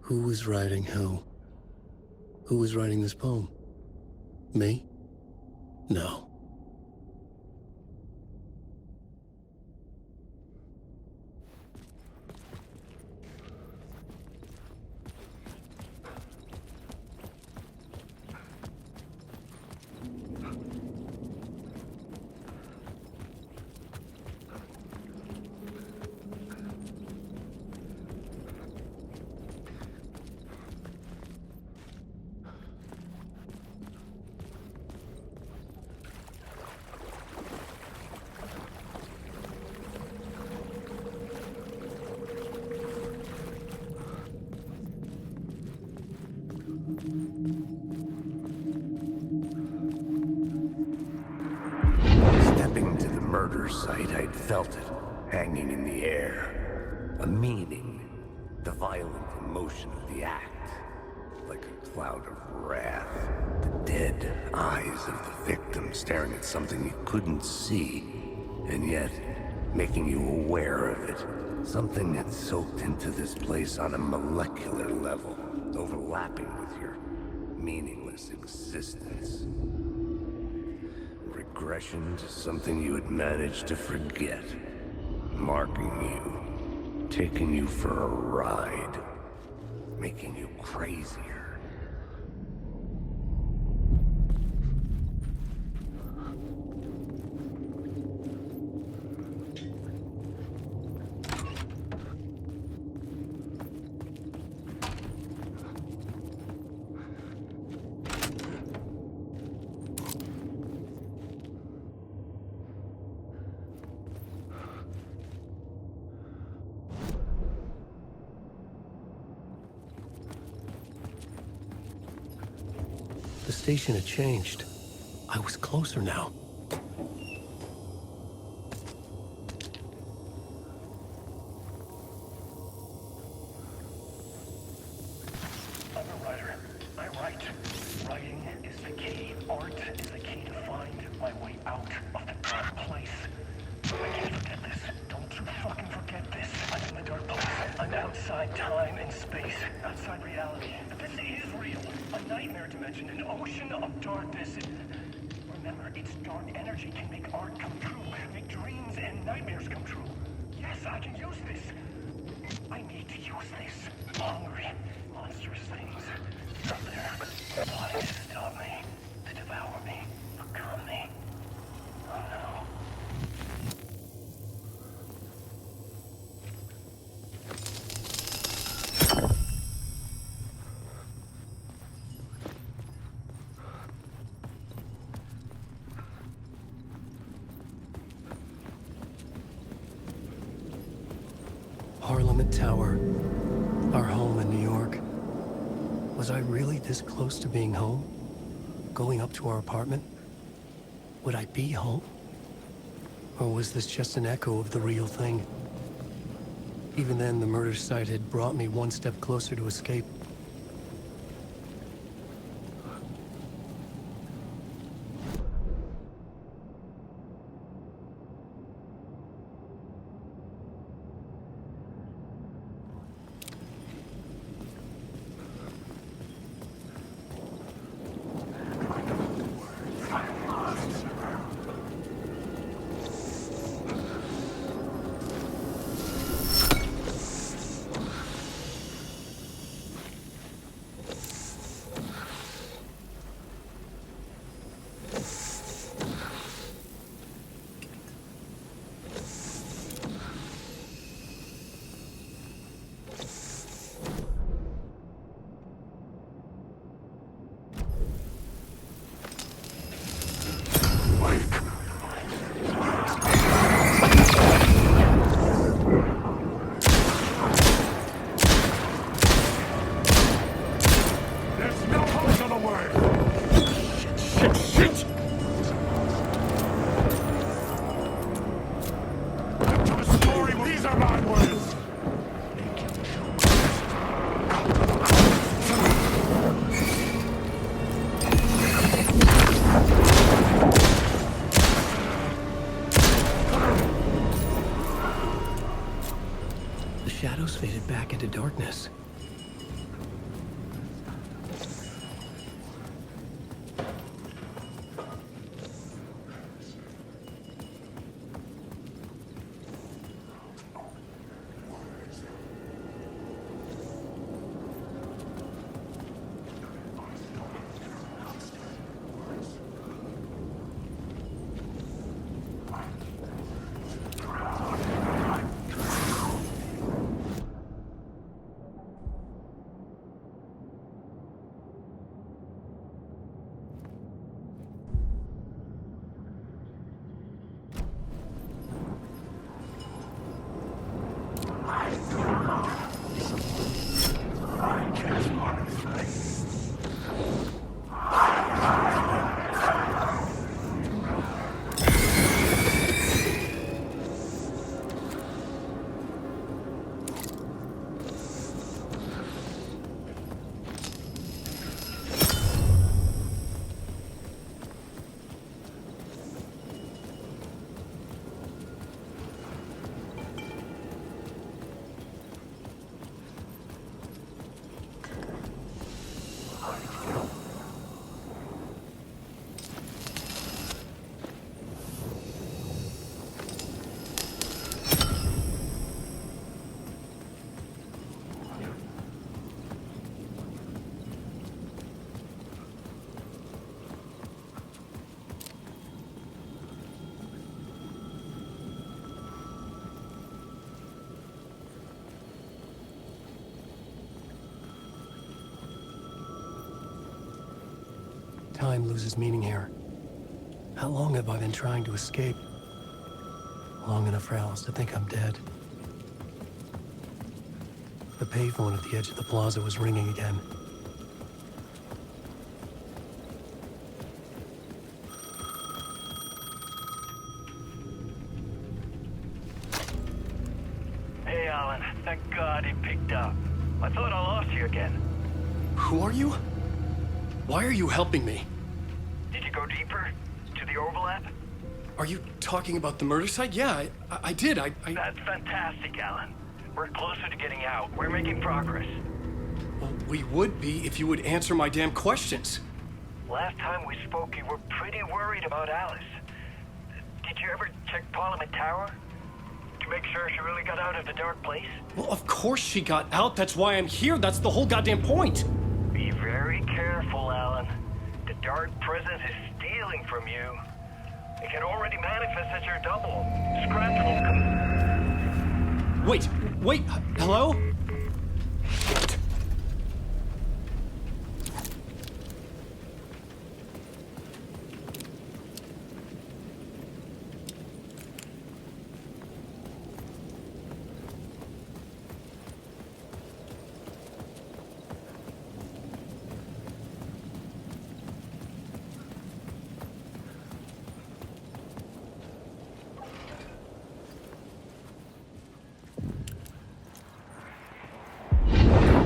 Who was writing who? Who was writing this poem? Me? No. Stepping to the murder site, I'd felt it, hanging in the air. A meaning, the violent emotion of the act. Like a cloud of wrath. The dead eyes of the victim staring at something you couldn't see, and yet making you aware of it. Something that soaked into this place on a molecular level, overlapping with your meaningless existence. Regression to something you had managed to forget. Marking you. Taking you for a ride. Making you crazier. The station had changed. I was closer now. I'm a writer. I write. Writing is the key. Art is the key to find my way out of the dark place. I can't forget this. Don't you fucking forget this. I'm in the dark place. I'm outside time and space. Outside reality. This is real. A nightmare dimension. An ocean of darkness. Remember, its dark energy can make art come true. Make dreams and nightmares come true. Yes, I can use this. I need to use this. Hungry, monstrous things. Out there. Plotting to stop me. To devour me. Become me. Oh no. Parliament Tower. Our home in New York. Was I really this close to being home? Going up to our apartment? Would I be home? Or was this just an echo of the real thing? Even then, the murder site had brought me one step closer to escape. shadows faded back into darkness. Time loses meaning here. How long have I been trying to escape? Long enough for Alice to think I'm dead. The payphone at the edge of the plaza was ringing again. Hey, Alan. Thank God he picked up. I thought I lost you again. Who are you? Why are you helping me? Did you go deeper? To the overlap? Are you talking about the murder site? Yeah, I did. That's fantastic, Alan. We're closer to getting out. We're making progress. Well, we would be if you would answer my damn questions. Last time we spoke, you were pretty worried about Alice. Did you ever check Parliament Tower? To make sure she really got out of the dark place? Well, of course she got out. That's why I'm here. That's the whole goddamn point. Be very careful, Alan. The dark presence is stealing from you. It can already manifest as your double. Scratch will come. Wait, hello? Shit.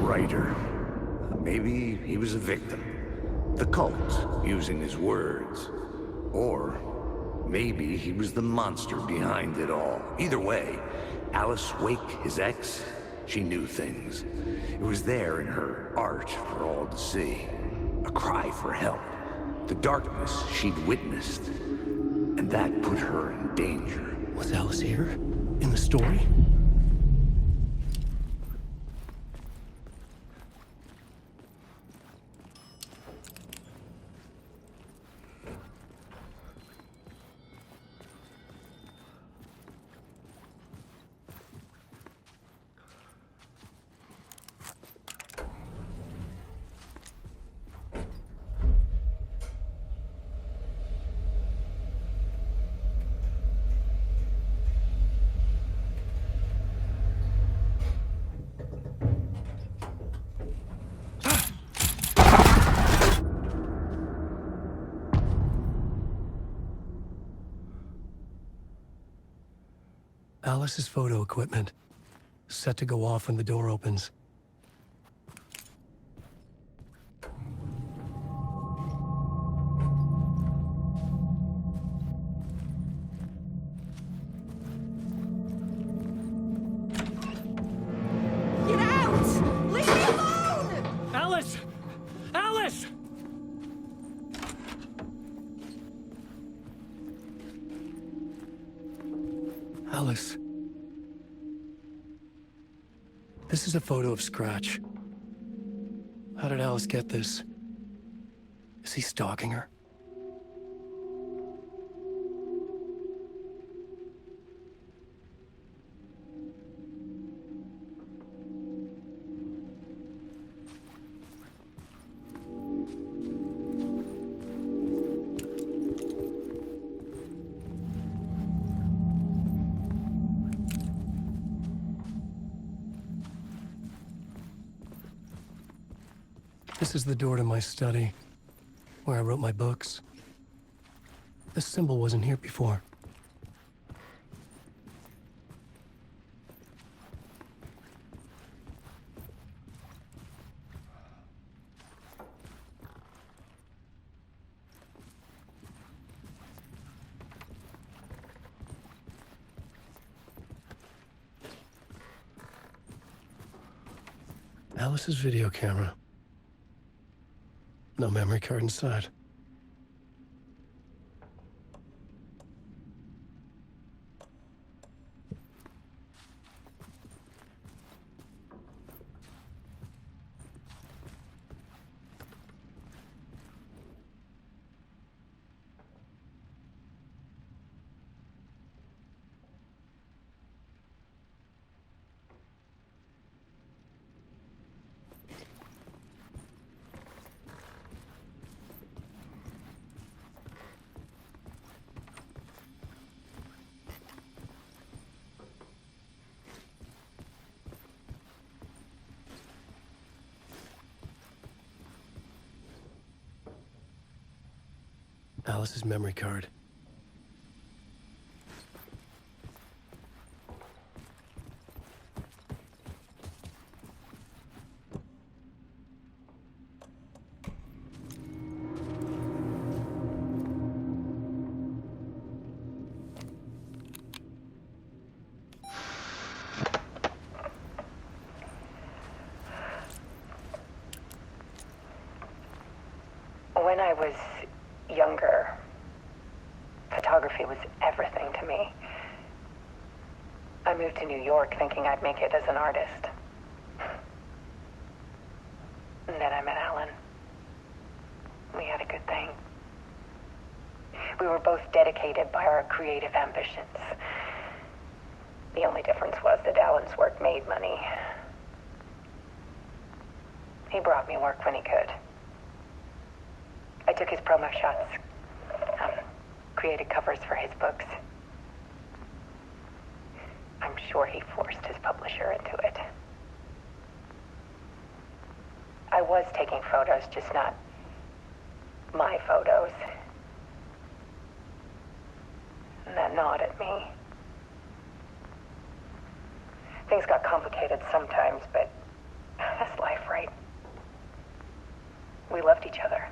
Writer. Maybe he was a victim. The cult, using his words. Or maybe he was the monster behind it all. Either way, Alice Wake, his ex, she knew things. It was there in her art for all to see. A cry for help. The darkness she'd witnessed. And that put her in danger. Was Alice here? In the story? Alice's photo equipment. Set to go off when the door opens. Get out! Leave me alone! Alice! Alice! Alice. This is a photo of Scratch. How did Alice get this? Is he stalking her? This is the door to my study, where I wrote my books. This symbol wasn't here before. Alice's video camera. No memory card inside. Alice's memory card. When I was younger, photography was everything to me. I moved to New York thinking I'd make it as an artist. And then I met Alan. We had a good thing. We were both dedicated by our creative ambitions. The only difference was that Alan's work made money. He brought me work when he could. I took his promo shots, created covers for his books. I'm sure he forced his publisher into it. I was taking photos, just not my photos. And that gnawed at me. Things got complicated sometimes, but that's life, right? We loved each other.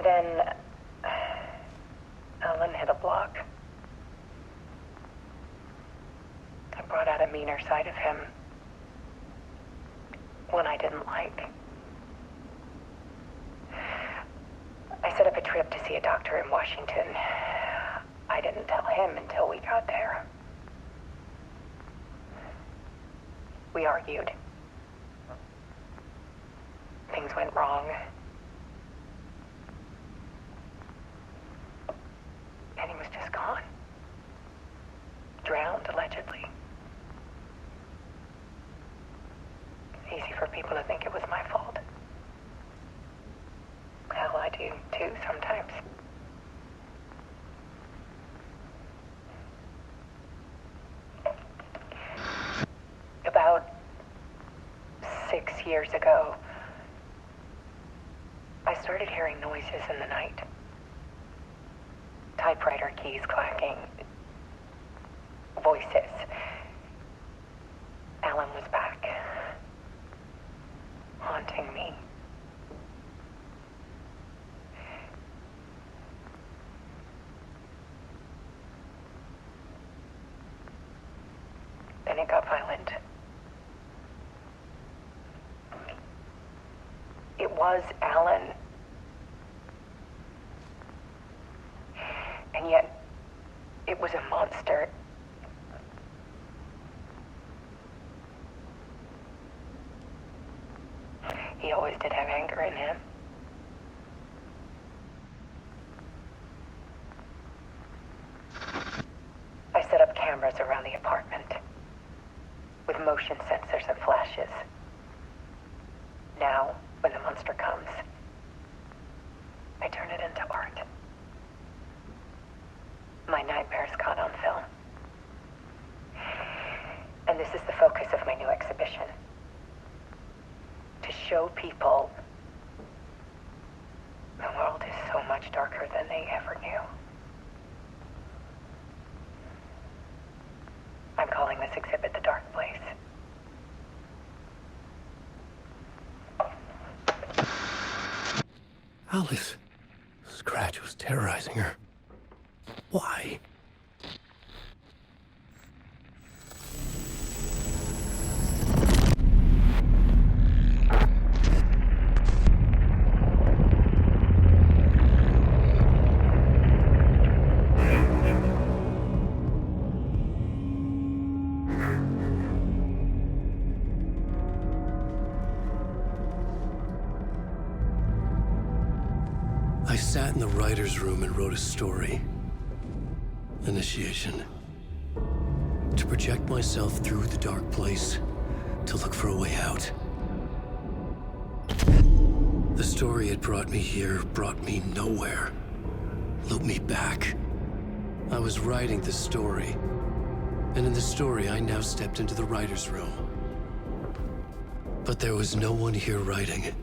Then Alan hit a block. I brought out a meaner side of him. One I didn't like. I set up a trip to see a doctor in Washington. I didn't tell him until we got there. We argued. Things went wrong. And he was just gone. Drowned, allegedly. Easy for people to think it was my fault. Hell, I do too sometimes. About 6 years ago, I started hearing noises in the night. Typewriter keys clacking. Voices. Alan was back. Haunting me. Then it got violent. It was Alan. And yet, it was a monster. He always did have anger in him. I set up cameras around the apartment with motion sensors and flashes. Now, when the monster comes, I turn it into art. My nightmares caught on film. And this is the focus of my new exhibition. To show people the world is so much darker than they ever knew. I'm calling this exhibit The Dark Place. Alice. Scratch was terrorizing her. Why? I sat in the writer's room and wrote a story. Initiation. To project myself through the dark place, to look for a way out. The story had brought me here, brought me nowhere. Looped me back. I was writing the story. And in the story, I now stepped into the writer's room. But there was no one here writing it.